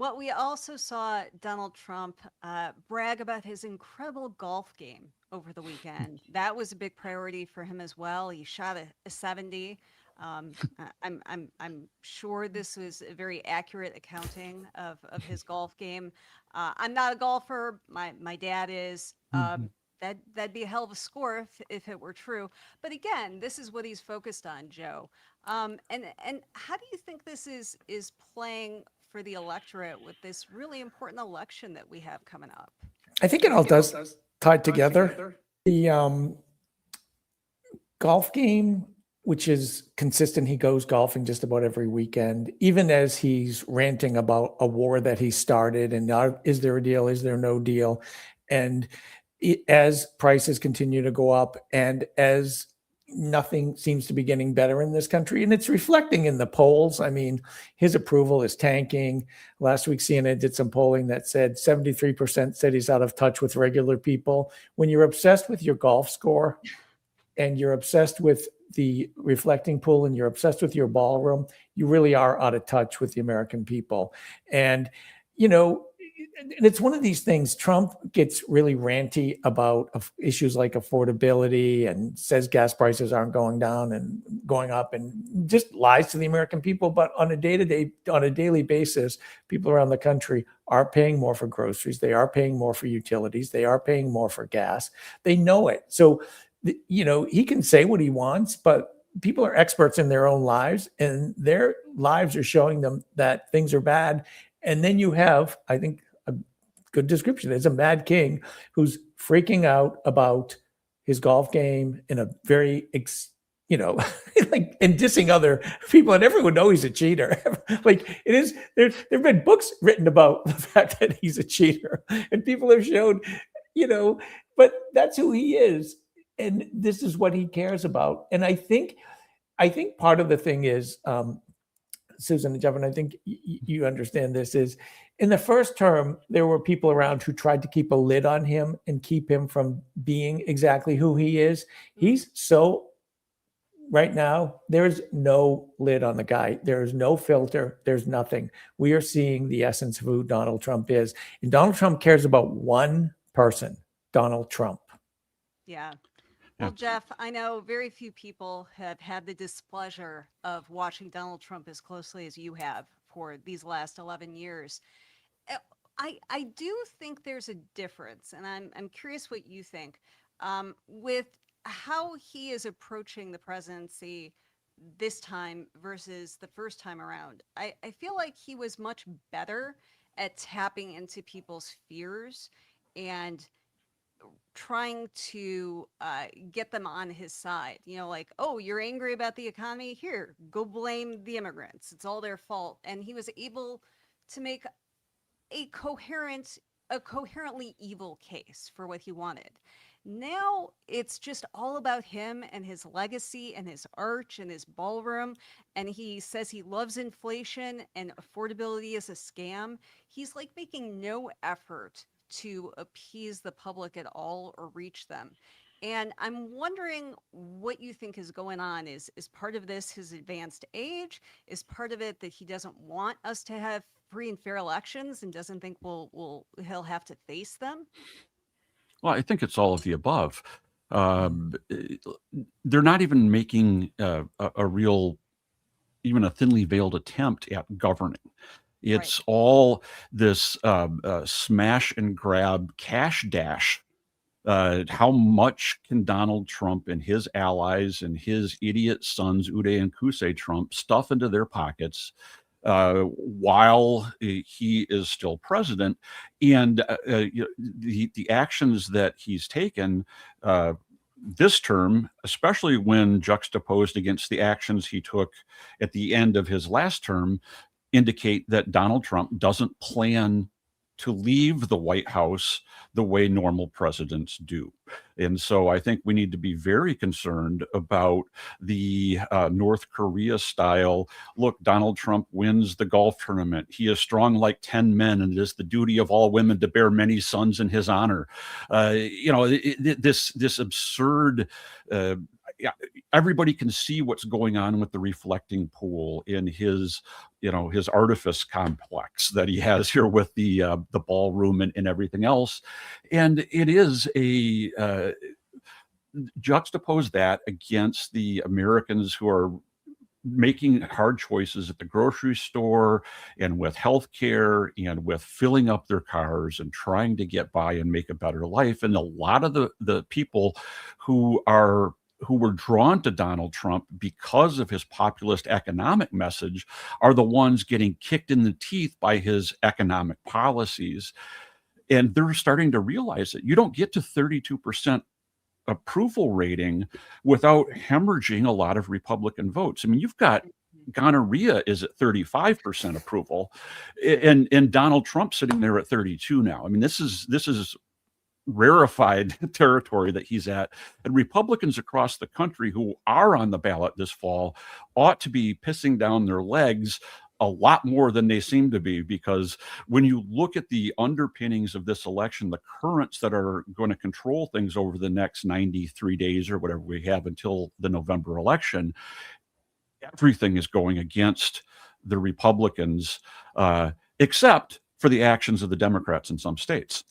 Well, we also saw Donald Trump brag about his incredible golf game over the weekend. That was a big priority for him as well. He shot a 70. I'm sure this was a very accurate accounting of his golf game. I'm not a golfer. My dad is. That'd be a hell of a score if it were true. But again, this is what he's focused on, Joe. And how do you think this is playing for the electorate with this really important election that we have coming up? I think it all does tie together. The golf game, which is consistent, he goes golfing just about every weekend, even as he's ranting about a war that he started and is there a deal, is there no deal? And as prices continue to go up and as nothing seems to be getting better in this country, and it's reflecting in the polls. I mean, his approval is tanking. Last week, CNN did some polling that said 73% said he's out of touch with regular people. When you're obsessed with your golf score and you're obsessed with the reflecting pool and you're obsessed with your ballroom, you really are out of touch with the American people. And, you know, and it's one of these things. Trump gets really ranty about issues like affordability and says gas prices aren't going down and going up and just lies to the American people. But on a daily basis, people around the country are paying more for groceries. They are paying more for utilities. They are paying more for gas. They know it. So, you know, he can say what he wants, but people are experts in their own lives and their lives are showing them that things are bad. And then you have, I think, a good description. There's a mad king who's freaking out about his golf game in a very, like, and dissing other people. And everyone knows he's a cheater. Like it is, there've been books written about the fact that he's a cheater and people have shown, but that's who he is. And this is what he cares about. And I think part of the thing is, Susan and Jeff, and I think you understand this, is in the first term, there were people around who tried to keep a lid on him and keep him from being exactly who he is. Right now, there's no lid on the guy. There's no filter. There's nothing. We are seeing the essence of who Donald Trump is. And Donald Trump cares about one person, Donald Trump. Yeah. Well, Jeff, I know very few people have had the displeasure of watching Donald Trump as closely as you have for these last 11 years. I do think there's a difference, and I'm curious what you think, with how he is approaching the presidency this time versus the first time around. I feel like he was much better at tapping into people's fears and trying to get them on his side, like, oh, you're angry about the economy, here, go blame the immigrants, it's all their fault. And he was able to make a coherently evil case for what he wanted. Now it's just all about him and his legacy and his arch and his ballroom. And he says he loves inflation and affordability is a scam. He's like making no effort to appease the public at all or reach them. And I'm wondering what you think is going on. Is part of this his advanced age? Is part of it that he doesn't want us to have free and fair elections and doesn't think he'll have to face them? Well, I think it's all of the above. They're not even making a real, even a thinly veiled attempt at governing. It's Right. all this smash and grab cash dash. How much can Donald Trump and his allies and his idiot sons, Uday and Qusay Trump, stuff into their pockets while he is still president? And the actions that he's taken this term, especially when juxtaposed against the actions he took at the end of his last term, indicate that Donald Trump doesn't plan to leave the White House the way normal presidents do. And so I think we need to be very concerned about the North Korea style. Look, Donald Trump wins the golf tournament. He is strong like 10 men, and it is the duty of all women to bear many sons in his honor. This absurd everybody can see what's going on with the reflecting pool in his, his artifice complex that he has here with the ballroom and everything else. And it is juxtapose that against the Americans who are making hard choices at the grocery store and with healthcare and with filling up their cars and trying to get by and make a better life. And a lot of the people who were drawn to Donald Trump because of his populist economic message are the ones getting kicked in the teeth by his economic policies. And they're starting to realize that you don't get to 32% approval rating without hemorrhaging a lot of Republican votes. I mean, you've got gonorrhea is at 35% approval, and Donald Trump sitting there at 32 now. I mean, this is rarefied territory that he's at, and Republicans across the country who are on the ballot this fall ought to be pissing down their legs a lot more than they seem to be, because when you look at the underpinnings of this election, the currents that are going to control things over the next 93 days or whatever we have until the November election, everything is going against the Republicans, except for the actions of the Democrats in some states.